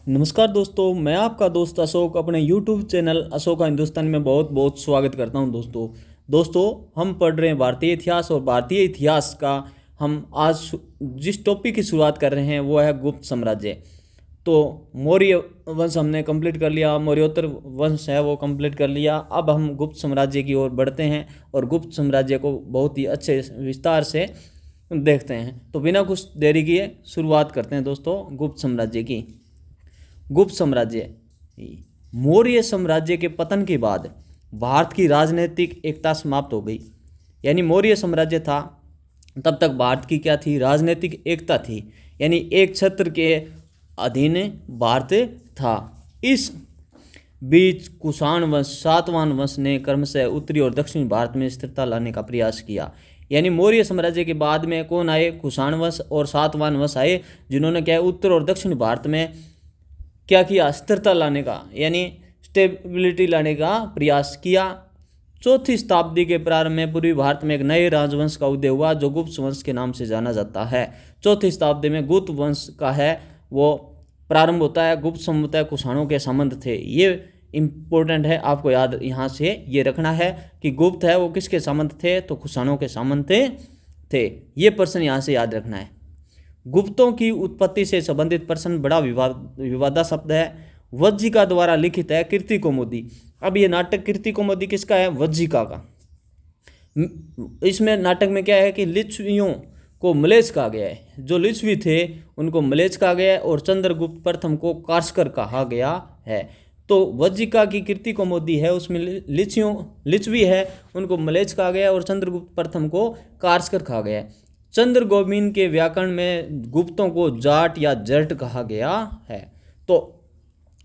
नमस्कार दोस्तों, मैं आपका दोस्त अशोक अपने YouTube चैनल अशोका हिंदुस्तान में बहुत बहुत स्वागत करता हूं। दोस्तों हम पढ़ रहे हैं भारतीय इतिहास, और भारतीय इतिहास का हम आज जिस टॉपिक की शुरुआत कर रहे हैं वो है गुप्त साम्राज्य। तो मौर्य वंश हमने कंप्लीट कर लिया, मौर्योत्तर वंश है वो कंप्लीट कर लिया। अब हम गुप्त साम्राज्य की ओर बढ़ते हैं और गुप्त साम्राज्य को बहुत ही अच्छे विस्तार से देखते हैं। तो बिना कुछ देरी किए शुरुआत करते हैं दोस्तों गुप्त साम्राज्य की। गुप्त साम्राज्य। मौर्य साम्राज्य के पतन के बाद भारत की राजनीतिक एकता समाप्त हो गई। यानी मौर्य साम्राज्य था तब तक भारत की क्या थी? राजनीतिक एकता थी, यानी एक छत्र के अधीन भारत था। इस बीच कुषाण वंश, सातवाहन वंश ने क्रमशः उत्तरी और दक्षिणी भारत में स्थिरता लाने का प्रयास किया। यानी मौर्य साम्राज्य के बाद में कौन आए? कुषाण वंश और सातवाहन वंश आए, जिन्होंने क्या उत्तर और दक्षिण भारत में क्या किया? स्थिरता लाने का, यानी स्टेबिलिटी लाने का प्रयास किया। चौथी शताब्दी के प्रारंभ में पूर्वी भारत में एक नए राजवंश का उदय हुआ जो गुप्त वंश के नाम से जाना जाता है। चौथी शताब्दी में गुप्त वंश का है वो प्रारंभ होता है। गुप्त समुदाय कुषाणों के संबंध थे। ये इंपॉर्टेंट है, आपको याद यहाँ से ये रखना है कि गुप्त है वो किसके संबंध थे? तो कुषाणों के संबंध थे। ये प्रश्न यहाँ से याद रखना है। गुप्तों की उत्पत्ति से संबंधित प्रश्न बड़ा विवादास्पद है। वज्जिका द्वारा लिखित है कीर्तिकौमुदी। अब ये नाटक कीर्तिकौमुदी किसका है? वज्जिका का। इसमें नाटक में क्या है कि लिच्छवियों को मलेच्छ कहा गया है। जो लिच्छवी थे उनको मलेच्छ कहा गया है और चंद्रगुप्त प्रथम को कार्स्कर कहा गया है। तो वज्जिका की कीर्तिकौमुदी है, उसमें लिच्छवी है उनको मलेच्छ कहा गया है और चंद्रगुप्त प्रथम को कार्स्कर कहा गया है। चंद्रगोबिन के व्याकरण में गुप्तों को जाट या जट कहा गया है। तो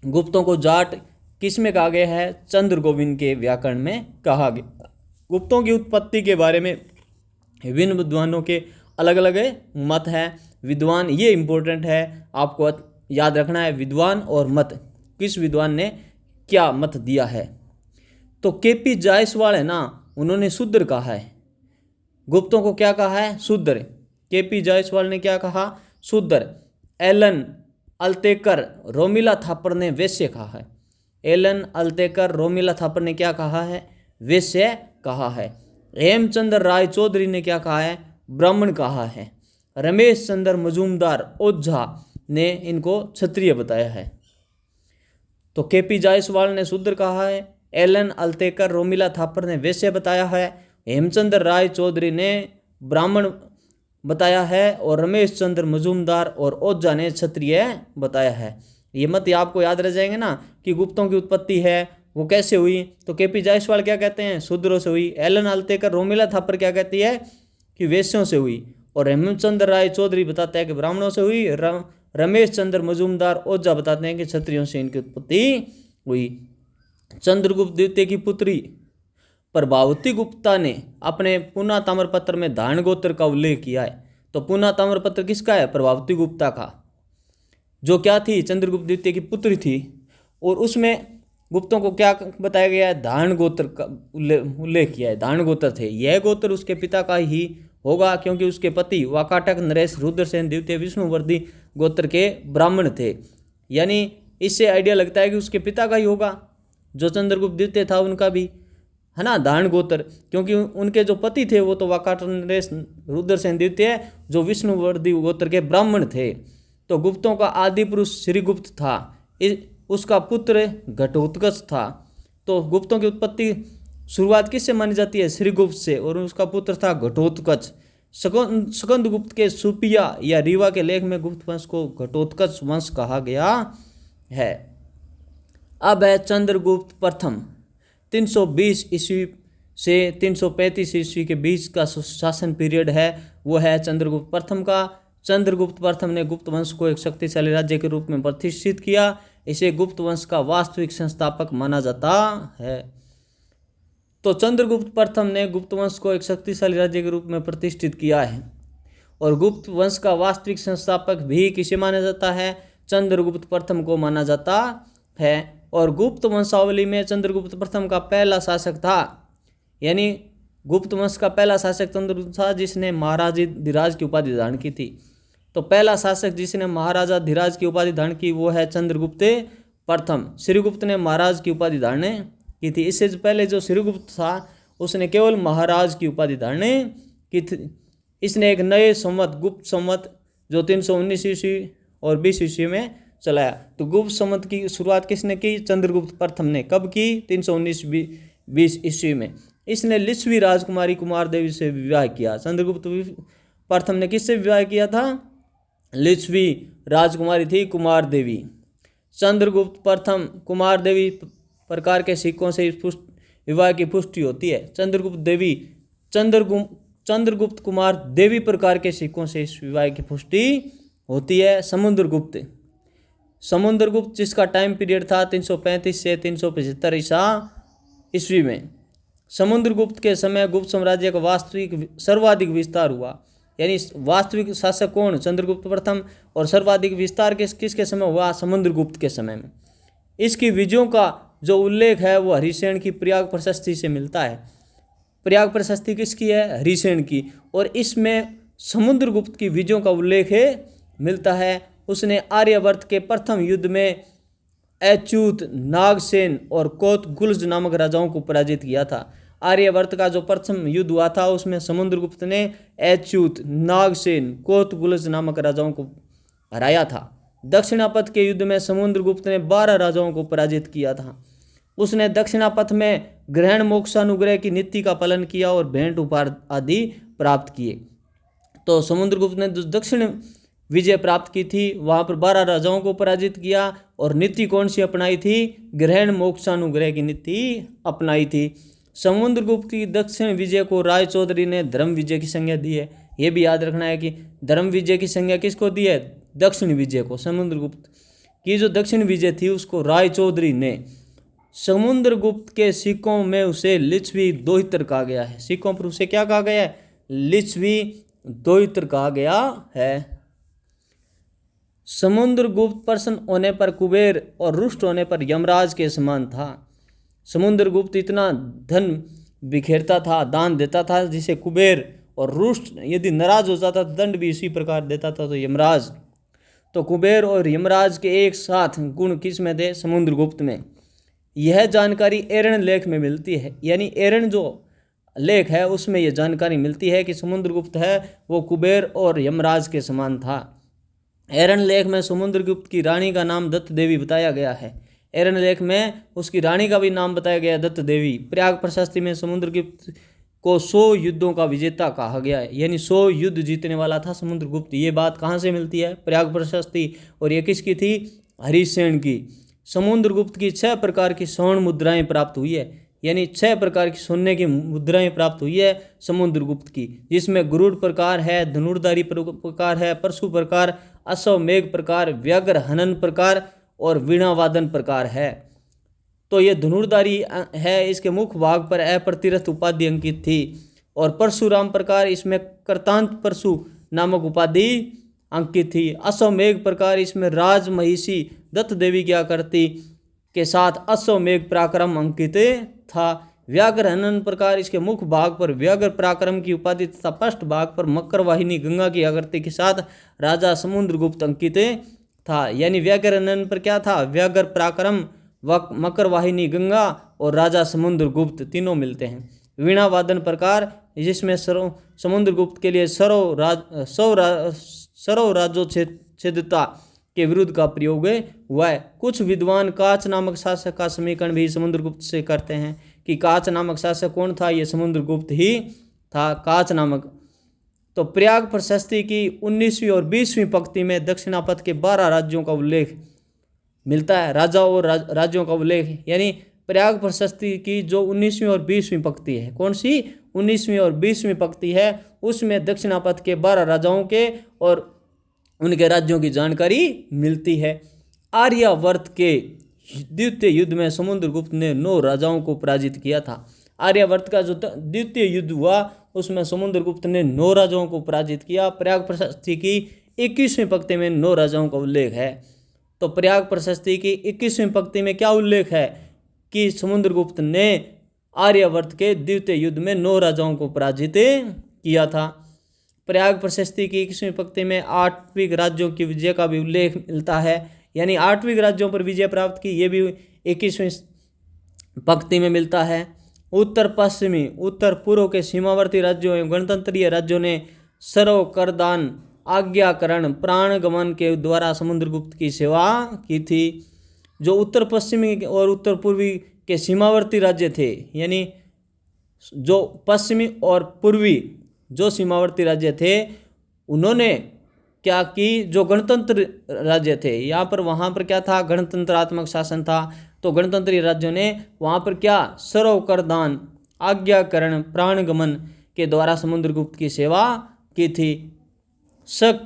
गुप्तों को जाट किस में कहा गया है? चंद्रगोबिन के व्याकरण में कहा गया। गुप्तों की उत्पत्ति के बारे में विभिन्न विद्वानों के अलग अलग मत हैं। विद्वान, ये इंपॉर्टेंट है, आपको याद रखना है, विद्वान और मत, किस विद्वान ने क्या मत दिया है। तो केपी जायसवाल है ना, उन्होंने शूद्र कहा है। गुप्तों को क्या कहा है? शूद्र। केपी जायसवाल ने क्या कहा? शूद्र। एलन अल्तेकर, रोमिला थापर ने वैश्य कहा है। एलन अल्तेकर, रोमिला थापर ने क्या कहा है? वैश्य कहा है। हेमचंद्र राय चौधरी ने क्या कहा है? ब्राह्मण कहा है। रमेश चंद्र मजूमदार ओझा ने इनको क्षत्रिय बताया है। तो केपी जायसवाल ने शूद्र कहा है, एलन अल्तेकर, रोमिला थापर ने वैश्य बताया है, हेमचंद्र राय चौधरी ने ब्राह्मण बताया है और रमेश चंद्र मजूमदार और ओझा ने क्षत्रिय बताया है। ये मत आपको याद रह जाएंगे ना कि गुप्तों की उत्पत्ति है वो कैसे हुई। तो केपी जायसवाल क्या कहते हैं? शूद्रों से हुई। एलन अल्तेकर, रोमिला थापर क्या कहती है कि वैश्यों से हुई। और हेमचंद्र राय चौधरी बताता है कि ब्राह्मणों से हुई। रमेश चंद्र मजूमदार ओझा बताते हैं कि क्षत्रियों से इनकी उत्पत्ति हुई। चंद्रगुप्त द्वितीय की पुत्री प्रभावती गुप्ता ने अपने पुना ताम्रपत्र में धारण गोत्र का उल्लेख किया है। तो पुना ताम्रपत्र किसका है? प्रभावती गुप्ता का, जो क्या थी? चंद्रगुप्त द्वितीय की पुत्री थी। और उसमें गुप्तों को क्या बताया गया है? धारण गोत्र का उल्लेख किया है। धारण गोत्र थे, यह गोत्र उसके पिता का ही होगा क्योंकि उसके पति वाकाटक नरेश रुद्रसेन द्वितीय विष्णुवर्धी गोत्र के ब्राह्मण थे। यानी इससे आइडिया लगता है कि उसके पिता का ही होगा, जो चंद्रगुप्त द्वितीय था उनका भी है ना धारण गोत्र, क्योंकि उनके जो पति थे वो तो वाकाटक नरेश रुद्रसेन द्वितीय जो विष्णुवर्धी गोत्र के ब्राह्मण थे। तो गुप्तों का आदि पुरुष श्रीगुप्त था, उसका पुत्र घटोत्कच था। तो गुप्तों की उत्पत्ति शुरुआत किससे मानी जाती है? श्रीगुप्त से, और उसका पुत्र था घटोत्कच। स्कंदगुप्त के सुपिया या रीवा के लेख में गुप्त वंश को घटोत्कच वंश कहा गया है। अब है चंद्रगुप्त प्रथम। 320 ईस्वी से 335 ईस्वी के बीच का शासन पीरियड है वो है चंद्रगुप्त प्रथम का। चंद्रगुप्त प्रथम ने गुप्त वंश को एक शक्तिशाली राज्य के रूप में प्रतिष्ठित किया। इसे गुप्त वंश का वास्तविक संस्थापक माना जाता है। तो चंद्रगुप्त प्रथम ने गुप्त वंश को एक शक्तिशाली राज्य के रूप में प्रतिष्ठित किया है। और गुप्त वंश का वास्तविक संस्थापक भी किसे माना जाता है? चंद्रगुप्त प्रथम को माना जाता है। और गुप्त वंशावली में चंद्रगुप्त प्रथम का पहला शासक था, यानी गुप्त वंश का पहला शासक चंद्रगुप्त था जिसने महाराज धीराज की उपाधि धारण की थी। तो पहला शासक जिसने महाराजा धीराज की उपाधि धारण की वो है चंद्रगुप्त प्रथम। श्रीगुप्त ने महाराज की उपाधि धारण की थी। इससे पहले जो श्रीगुप्त था उसने केवल महाराज की उपाधि धारण की थी। इसने एक नए संवत गुप्त संवत जो 319 ईस्वी और 20 ईस्वी में चलाया। तो गुप्त संवत की शुरुआत किसने की? चंद्रगुप्त प्रथम ने। कब की? 319-20 ईस्वी में। इसने लिच्छवी राजकुमारी कुमार देवी से विवाह किया। चंद्रगुप्त प्रथम ने किससे विवाह किया था? लिच्छवी राजकुमारी थी कुमार देवी। चंद्रगुप्त प्रथम कुमार देवी प्रकार के सिक्कों से विवाह की पुष्टि होती है। चंद्रगुप्त कुमार देवी प्रकार के सिक्कों से इस विवाह की पुष्टि होती है। समुद्रगुप्त जिसका टाइम पीरियड था 335 से 375 ईस्वी में। समुद्रगुप्त के समय गुप्त साम्राज्य का वास्तविक सर्वाधिक विस्तार हुआ। यानी वास्तविक शासक कौन? चंद्रगुप्त प्रथम। और सर्वाधिक विस्तार किसके समय हुआ? समुद्रगुप्त के समय में। इसकी विजयों का जो उल्लेख है वो हरिसेन की प्रयाग प्रशस्ति से मिलता है। प्रयाग प्रशस्ति किसकी है? हरिसेन की। और इसमें समुद्रगुप्त की विजयों का उल्लेख मिलता है। उसने आर्यवर्त के प्रथम युद्ध में अच्युत, नागसेन और कोतगुल्ज नामक राजाओं को पराजित किया था। आर्यवर्त का जो प्रथम युद्ध हुआ था उसमें समुद्रगुप्त ने अच्युत, नागसेन, कोतगुल्ज नामक राजाओं को हराया था। दक्षिणापथ के युद्ध में समुद्रगुप्त ने 12 राजाओं को पराजित किया था। उसने दक्षिणापथ में ग्रहण मोक्षानुग्रह की नीति का पालन किया और भेंट उपहार आदि प्राप्त किए। तो समुद्रगुप्त ने जो दक्षिण विजय प्राप्त की थी वहाँ पर 12 राजाओं को पराजित किया। और नीति कौन सी अपनाई थी? ग्रहण मोक्षानुग्रह की नीति अपनाई थी। समुद्रगुप्त की दक्षिण विजय को राय चौधरी ने धर्म विजय की संज्ञा दी है। ये भी याद रखना है कि धर्म विजय की संज्ञा किसको दी है? दक्षिण विजय को। समुद्रगुप्त की जो दक्षिण विजय थी उसको राय चौधरी ने। समुद्रगुप्त के सिक्कों में उसे लिच्छवी दोहित्र कहा गया है। सिक्कों पर उसे क्या कहा गया है? लिच्छवी दोहित्र कहा गया है। समुद्रगुप्त प्रसन्न होने पर कुबेर और रुष्ट होने पर यमराज के समान था। समुद्रगुप्त इतना धन बिखेरता था, दान देता था, जिसे कुबेर और रुष्ट यदि नाराज हो जाता तो दंड भी इसी प्रकार देता था। तो यमराज, तो कुबेर और यमराज के एक साथ गुण किस में थे? समुद्रगुप्त में। यह जानकारी एरण लेख में मिलती है। यानी एरण जो लेख है उसमें यह जानकारी मिलती है कि समुद्रगुप्त है वो कुबेर और यमराज के समान था। एरण लेख में समुद्रगुप्त की रानी का नाम दत्त देवी बताया गया है। एरण लेख में उसकी रानी का भी नाम बताया गया दत्त देवी। प्रयाग प्रशस्ति में समुद्रगुप्त को 100 युद्धों का विजेता कहा गया है। यानी 100 युद्ध जीतने वाला था समुद्रगुप्त। ये बात कहाँ से मिलती है? प्रयाग प्रशस्ति। और ये किसकी थी? हरिसेन की। समुद्रगुप्त की 6 प्रकार की स्वर्ण मुद्राएं प्राप्त हुई है। यानी 6 प्रकार की सोने की मुद्राएं प्राप्त हुई है समुद्रगुप्त की, जिसमें गरुड़ प्रकार है, धनुर्धारी प्रकार है, परशु प्रकार, अश्वमेघ प्रकार, व्याघ्र हनन प्रकार और वीणावादन प्रकार है। तो ये धनुर्धारी है, इसके मुख्य भाग पर अप्रतिरथ उपाधि अंकित थी। और परशुराम प्रकार, इसमें कर्तांत परशु नामक उपाधि अंकित थी। अश्वमेघ प्रकार, इसमें राज महिषी दत्त देवी की आकृति के साथ अश्वमेघ पराक्रम अंकित था। व्याघ्र हनन प्रकार, इसके मुख्य भाग पर व्याघ्र पराक्रम की उपाधि तथा पृष्ठ भाग पर मकर वाहिनी गंगा की आकृति के साथ राजा समुद्रगुप्त अंकित था। यानी व्याघ्र हनन पर क्या था? व्याघ्र पराक्रम, मकर वाहिनी गंगा और राजा समुद्रगुप्त तीनों मिलते हैं। वीणा वादन प्रकार, जिसमें समुद्रगुप्त के लिए सरव राज्योच्छेदता के विरुद्ध का प्रयोग हुआ है। कुछ विद्वान काच नामक शासक का समीकरण भी समुद्रगुप्त से करते हैं कि काच नामक शासक कौन था? ये समुद्रगुप्त ही था, काच नामक। तो प्रयाग प्रशस्ति की 19वीं और 20वीं पंक्ति में दक्षिणापथ के 12 राज्यों का उल्लेख मिलता है। राजा और राज्यों का उल्लेख, यानी प्रयाग प्रशस्ति की जो 19वीं और 20वीं पंक्ति है, कौन सी? 19वीं और 20वीं पंक्ति है, उसमें दक्षिणापथ के 12 राजाओं के और उनके राज्यों की जानकारी मिलती है। आर्यावर्त के द्वितीय युद्ध में समुद्रगुप्त ने 9 राजाओं को पराजित किया था। आर्यावर्त का जो द्वितीय युद्ध हुआ उसमें समुद्रगुप्त ने 9 राजाओं को पराजित किया। प्रयाग प्रशस्ति की 21वीं पंक्ति में 9 राजाओं का उल्लेख है। तो प्रयाग प्रशस्ति की 21वीं पंक्ति में क्या उल्लेख है? कि समुद्रगुप्त ने आर्यावर्त के द्वितीय युद्ध में 9 राजाओं को पराजित किया था। प्रयाग प्रशस्ति की 21वीं पंक्ति में 8 राज्यों की विजय का भी उल्लेख मिलता है, यानी 8 राज्यों पर विजय प्राप्त की, ये भी 21वीं पंक्ति में मिलता है। उत्तर पश्चिमी उत्तर पूर्व के सीमावर्ती राज्यों एवं गणतंत्रीय राज्यों ने सर्व करदान आज्ञाकरण प्राणगमन के द्वारा समुद्रगुप्त की सेवा की थी। जो उत्तर पश्चिमी और उत्तर पूर्वी के सीमावर्ती राज्य थे, यानी जो पश्चिमी और पूर्वी जो सीमावर्ती राज्य थे, उन्होंने क्या की, जो गणतंत्र राज्य थे यहाँ पर, वहाँ पर क्या था, गणतंत्रात्मक शासन था। तो गणतंत्री राज्यों ने वहाँ पर क्या, सर्व करदान आज्ञाकरण प्राणगमन के द्वारा समुद्रगुप्त की सेवा की थी। शक,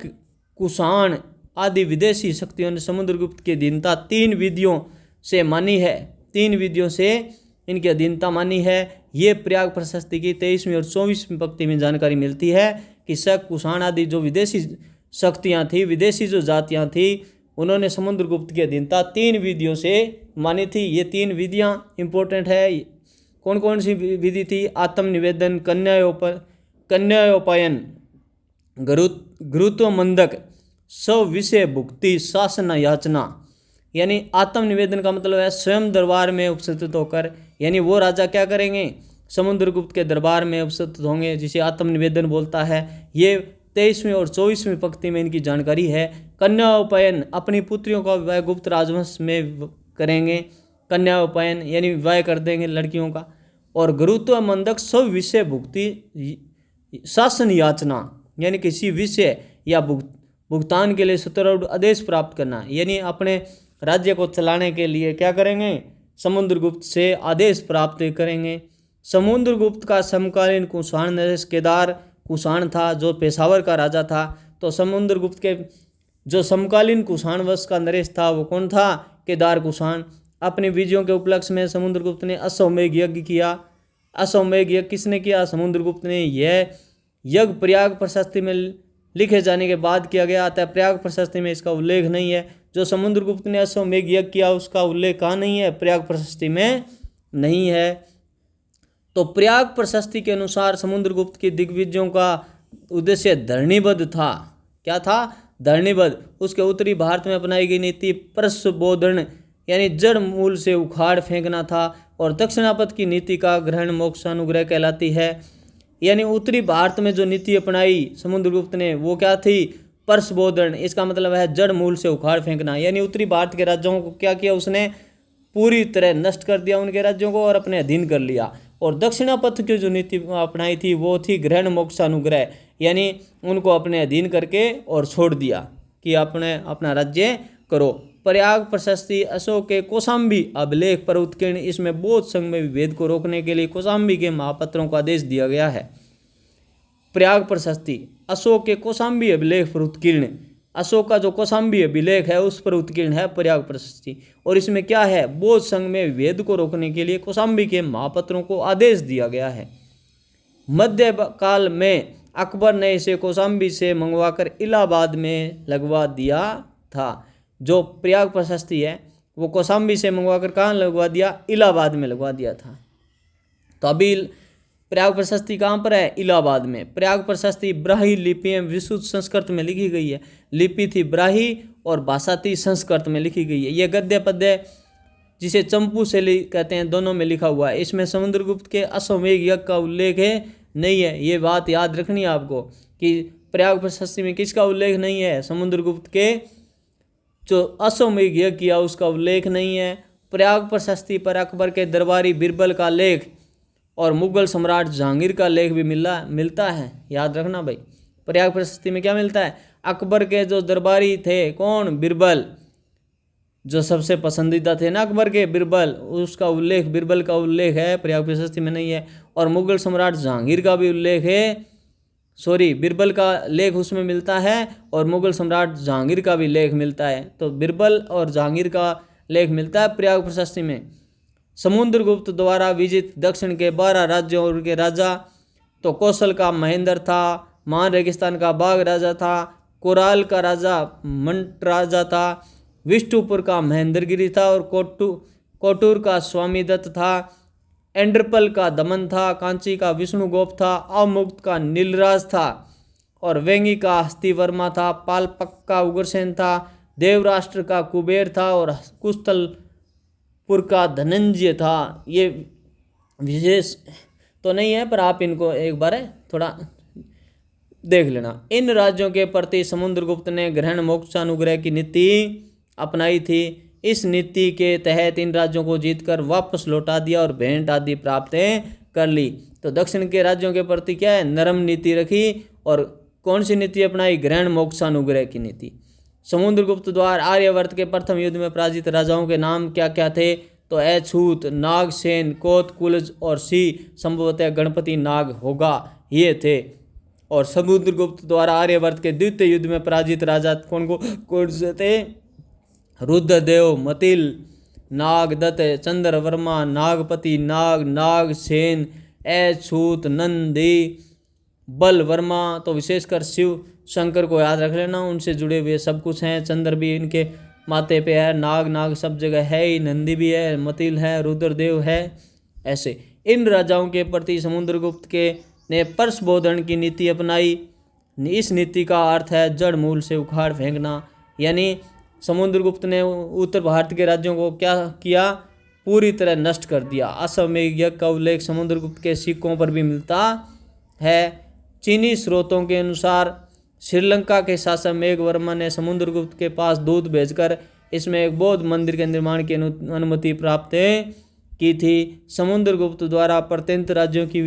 कुषाण आदि विदेशी शक्तियों ने समुद्रगुप्त की अधीनता 3 विधियों से मानी है, 3 विधियों से इनकी अधीनता मानी है। ये प्रयाग प्रशस्ति की 23वीं और 24वीं पंक्ति में जानकारी मिलती है कि शक, कुषाण आदि जो विदेशी शक्तियाँ थी, विदेशी जो जातियाँ थी, उन्होंने समुद्रगुप्त की अधीनता 3 विधियों से मानी थी। ये 3 विधियाँ इंपॉर्टेंट है। कौन कौन सी विधि थी? आत्मनिवेदन, कन्यायोपायन, गुरुत्व मंदक, सविषय भुक्ति, शासन याचना। यानी आत्मनिवेदन का मतलब है स्वयं दरबार में उपस्थित होकर, यानी वो राजा क्या करेंगे, समुद्रगुप्त के दरबार में उपस्थित होंगे, जिसे आत्मनिवेदन बोलता है। ये 23वीं और 24वीं पंक्ति में इनकी जानकारी है। कन्यायोपायन, अपनी पुत्रियों का विवाह गुप्त राजवंश में करेंगे, कन्यायोपायन यानी विवाह कर देंगे लड़कियों का। और गुरुत्व मंदक, सब विषय भुक्ति, शासन याचना, यानी किसी विषय या भुगतान के लिए सत्तारूढ़ आदेश प्राप्त करना, यानी अपने राज्य को चलाने के लिए क्या करेंगे, समुद्रगुप्त से आदेश प्राप्त करेंगे। समुद्रगुप्त का समकालीन कुषाण नरेश केदार कुषाण था, जो पेशावर का राजा था। तो समुद्रगुप्त के जो समकालीन कुषाण वंश का नरेश था, वो कौन था, केदार कुषाण। अपनी विजयों के उपलक्ष्य में समुद्रगुप्त ने अश्वमेध यज्ञ किया। अश्वमेध यज्ञ किसने किया? समुद्रगुप्त ने। यह यज्ञ प्रयाग प्रशस्ति में लिखे जाने के बाद किया गया, अतः प्रयाग प्रशस्ति में इसका उल्लेख नहीं है। जो समुद्रगुप्त ने अश्वमेध यज्ञ किया, उसका उल्लेख कहाँ नहीं है? प्रयाग प्रशस्ति में नहीं है। तो प्रयाग प्रशस्ति के अनुसार समुद्रगुप्त की दिग्विजयों का उद्देश्य धरणीबद्ध था। क्या था? धरणीबद्ध। उसके उत्तरी भारत में अपनाई गई नीति परशुबोधन यानी जड़ मूल से उखाड़ फेंकना था, और दक्षिणापथ की नीति का ग्रहण मोक्षानुग्रह कहलाती है। यानी उत्तरी भारत में जो नीति अपनाई समुद्रगुप्त ने, वो क्या थी? परशुबोधन। इसका मतलब है जड़ मूल से उखाड़ फेंकना। यानी उत्तरी भारत के राज्यों को क्या किया उसने? पूरी तरह नष्ट कर दिया उनके राज्यों को और अपने अधीन कर लिया। और दक्षिणापथ की जो नीति अपनाई थी वो थी ग्रहण मोक्षानुग्रह, यानी उनको अपने अधीन करके और छोड़ दिया कि अपना राज्य करो। प्रयाग प्रशस्ति अशोक के कौशाम्बी अभिलेख पर उत्कीर्ण। इसमें बौद्ध संघ में विभेद को रोकने के लिए कौशाम्बी के महापत्रों का आदेश दिया गया है। प्रयाग प्रशस्ति अशोक के कौशाम्बी अभिलेख पर उत्कीर्ण। अशोक का जो कौशाम्बी अभिलेख है उस पर उत्कीर्ण है प्रयाग प्रशस्ति। और इसमें क्या है? बौद्ध संघ में विभेद को रोकने के लिए कौशाम्बी के महापत्रों को आदेश दिया गया है। मध्य काल में अकबर ने इसे कौशाम्बी से मंगवाकर इलाहाबाद में लगवा दिया था। जो प्रयाग प्रशस्ति है वो कौशाम्बी से मंगवाकर कहाँ लगवा दिया? इलाहाबाद में लगवा दिया था। तो अभी प्रयाग प्रशस्ति कहाँ पर है? इलाहाबाद में। प्रयाग प्रशस्ति ब्राही लिपि एवं विशुद्ध संस्कृत में लिखी गई है। लिपि थी ब्राही और भाषा थी संस्कृत में लिखी गई है। यह गद्य पद्य जिसे चंपू शैली कहते हैं, दोनों में लिखा हुआ है। इसमें समुद्रगुप्त के अश्वमेध यज्ञ का उल्लेख नहीं है। ये बात याद रखनी है आपको कि प्रयाग प्रशस्ति में किसका उल्लेख नहीं है? समुद्रगुप्त के जो अश्वमेध यज्ञ किया उसका उल्लेख नहीं है। प्रयाग प्रशस्ति पर अकबर के दरबारी बिरबल का लेख और मुगल सम्राट जहांगीर का लेख भी मिलता है। याद रखना भाई, प्रयाग प्रशस्ति में क्या मिलता है? अकबर के जो दरबारी थे, कौन? बिरबल, जो सबसे पसंदीदा थे ना अकबर के, बिरबल, उसका उल्लेख, बिरबल का उल्लेख है, प्रयाग प्रशस्ति में नहीं है। और मुगल सम्राट जहांगीर का भी उल्लेख है, बिरबल का लेख उसमें मिलता है और मुगल सम्राट जहांगीर का भी लेख मिलता है। तो बिरबल और जहांगीर का लेख मिलता है प्रयाग प्रशस्ति में। समुद्रगुप्त द्वारा विजित दक्षिण के 12 राज्यों और उनके राजा, तो कौशल का महेंद्र था, मान रेगिस्तान का बाघ राजा था, कोराल का राजा मंट राजा था, विष्णुपुर का महेंद्रगिरी था, और कोटूर का स्वामीदत्त था, एंड्रपल का दमन था, कांची का विष्णुगोप था, अवमुक्त का नीलराज था, और वेंगी का हस्तिवर्मा था, पालपक का उग्रसेन था, देवराष्ट्र का कुबेर था और कुस्तलपुर का धनंजय था। ये विशेष तो नहीं है पर आप इनको एक बार थोड़ा देख लेना। इन राज्यों के प्रति समुद्रगुप्त ने ग्रहण मोक्षानुग्रह की नीति अपनाई थी। इस नीति के तहत इन राज्यों को जीतकर वापस लौटा दिया और भेंट आदि प्राप्त कर ली। तो दक्षिण के राज्यों के प्रति क्या है, नरम नीति रखी। और कौन सी नीति अपनाई, ग्रहण मोक्षानुग्रह की नीति। समुद्रगुप्त द्वारा आर्यवर्त के प्रथम युद्ध में पराजित राजाओं के नाम क्या क्या थे, तो अछूत, नागसेन, कोत, कुलज और सी संभवतः गणपति नाग होगा, ये थे। और समुद्रगुप्त द्वारा आर्यवर्त के द्वितीय युद्ध में पराजित राजा कौन से थे, रुद्रदेव, मतिल, नागदत्त, चंद्रवर्मा, नागपति नाग, नागसेन, अछूत, नंदी, बलवर्मा। तो विशेषकर शिव शंकर को याद रख लेना, उनसे जुड़े हुए सब कुछ हैं। चंद्र भी इनके माथे पे है, नाग सब जगह है ही, नंदी भी है, मतिल है, रुद्रदेव है। ऐसे इन राजाओं के प्रति समुद्रगुप्त के ने परसबोधन की नीति अपनाई। इस नीति का अर्थ है जड़ मूल से उखाड़ फेंकना। यानी समुद्रगुप्त ने उत्तर भारत के राज्यों को क्या किया, पूरी तरह नष्ट कर दिया। असम में यज्ञ का उल्लेख समुद्रगुप्त के सिक्कों पर भी मिलता है। चीनी स्रोतों के अनुसार श्रीलंका के शासक मेघवर्मा ने समुद्रगुप्त के पास दूत भेजकर इसमें एक बौद्ध मंदिर के निर्माण की अनुमति प्राप्त की थी। समुद्रगुप्त द्वारा प्रत्यंत राज्यों की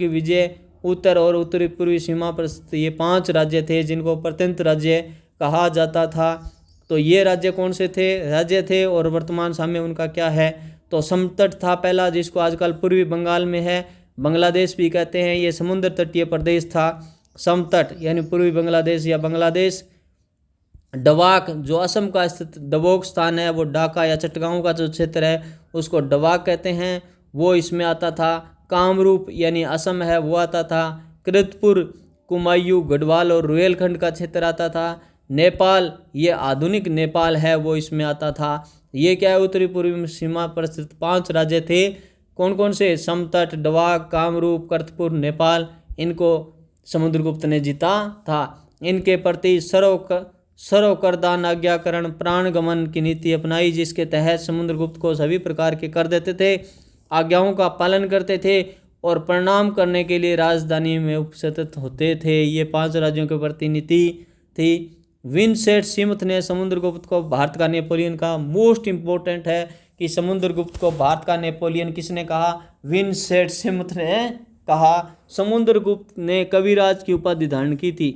विजय उत्तर और उत्तरी पूर्वी सीमा पर ये 5 राज्य थे जिनको प्रत्यंत राज्य कहा जाता था। तो ये राज्य कौन से राज्य थे और वर्तमान समय उनका क्या है, तो समतट था पहला, जिसको आजकल पूर्वी बंगाल में है, बांग्लादेश भी कहते हैं। ये समुद्र तटीय प्रदेश था। समतट यानी पूर्वी बांग्लादेश या बांग्लादेश। डवाक जो असम का स्थित डबोक स्थान है, वो ढाका या चटगांव का जो क्षेत्र है उसको डवाक कहते हैं, वो इसमें आता था। कामरूप यानी असम है वो आता था। कृतपुर, कुमायूं, गढ़वाल और रुहेलखंड का क्षेत्र आता था। नेपाल, ये आधुनिक नेपाल है वो इसमें आता था। ये क्या है, उत्तरी पूर्वी सीमा पर स्थित 5 राज्य थे। कौन कौन से, समतट, डवाक, कामरूप, कृतपुर, नेपाल। इनको समुद्रगुप्त ने जीता था। इनके प्रति सरोकरदान, आज्ञाकरण, प्राणगमन की नीति अपनाई, जिसके तहत समुद्रगुप्त को सभी प्रकार के कर देते थे, आज्ञाओं का पालन करते थे और प्रणाम करने के लिए राजधानी में उपस्थित होते थे। ये 5 राज्यों के प्रति नीति थी। विंसेंट स्मिथ ने समुद्रगुप्त को भारत का नेपोलियन कहा। मोस्ट इंपॉर्टेंट है कि समुद्रगुप्त को भारत का नेपोलियन किसने कहा, विंसेंट स्मिथ ने कहा। समुद्रगुप्त ने कविराज की उपाधि धारण की थी।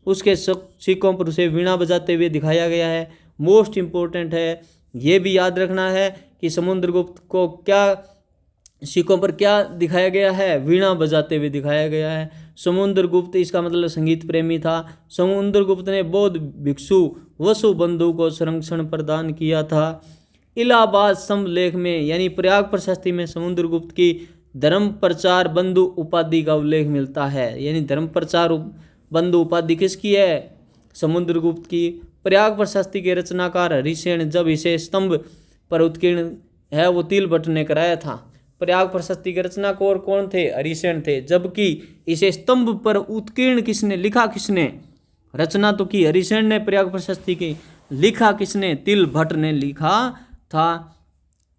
उसके सिक्कों पर उसे वीणा बजाते हुए दिखाया गया है। मोस्ट इंपॉर्टेंट है, ये भी याद रखना है कि समुद्रगुप्त को क्या सिक्कों पर क्या दिखाया गया है, वीणा बजाते हुए दिखाया गया है। समुद्रगुप्त इसका मतलब संगीत प्रेमी था। समुद्रगुप्त ने बौद्ध भिक्षु वसुबंधु को संरक्षण प्रदान किया था। इलाहाबाद स्तंभलेख में यानी प्रयाग प्रशस्ति में समुद्रगुप्त की धर्म प्रचार बंधु उपाधि का उल्लेख मिलता है। यानी धर्म प्रचार बंधु उपाधि किसकी है, समुद्रगुप्त की। प्रयाग प्रशस्ति के रचनाकार हरिसेन जब इसे स्तंभ पर उत्कीर्ण है वो तिलभट्ट ने कराया था। प्रयाग प्रशस्ति के रचनाकार कौन थे, हरिसेन थे, जबकि इसे स्तंभ पर उत्कीर्ण किसने लिखा, किसने रचना तो की हरिसेन ने प्रयाग प्रशस्ति की, लिखा किसने, तिलभट्ट ने लिखा था।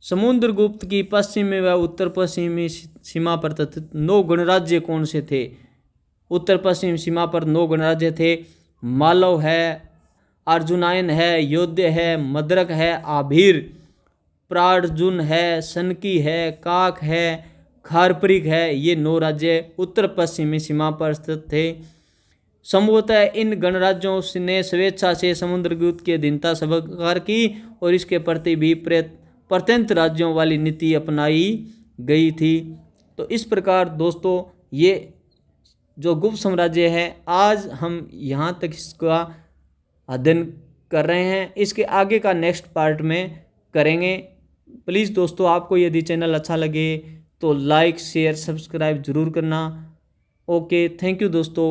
समुद्रगुप्त की पश्चिमी व उत्तर पश्चिमी सीमा पर स्थित 9 गणराज्य कौन से थे। उत्तर पश्चिम सीमा पर 9 गणराज्य थे। मालव है, अर्जुनायन है, योध्य है, मद्रक है, आभीर, प्रार्जुन है, सनकी है, काक है, खारपरिक है। ये 9 राज्य उत्तर पश्चिमी सीमा पर स्थित थे। संभवतः इन गणराज्यों ने स्वेच्छा से समुद्रगुप्त की अधीनता स्वीकार की और इसके प्रति भी प्रत्यंत राज्यों वाली नीति अपनाई गई थी। तो इस प्रकार दोस्तों ये जो गुप्त साम्राज्य है आज हम यहाँ तक इसका अध्ययन कर रहे हैं। इसके आगे का नेक्स्ट पार्ट में करेंगे। प्लीज़ दोस्तों आपको यदि चैनल अच्छा लगे तो लाइक शेयर सब्सक्राइब ज़रूर करना। ओके, थैंक यू दोस्तों।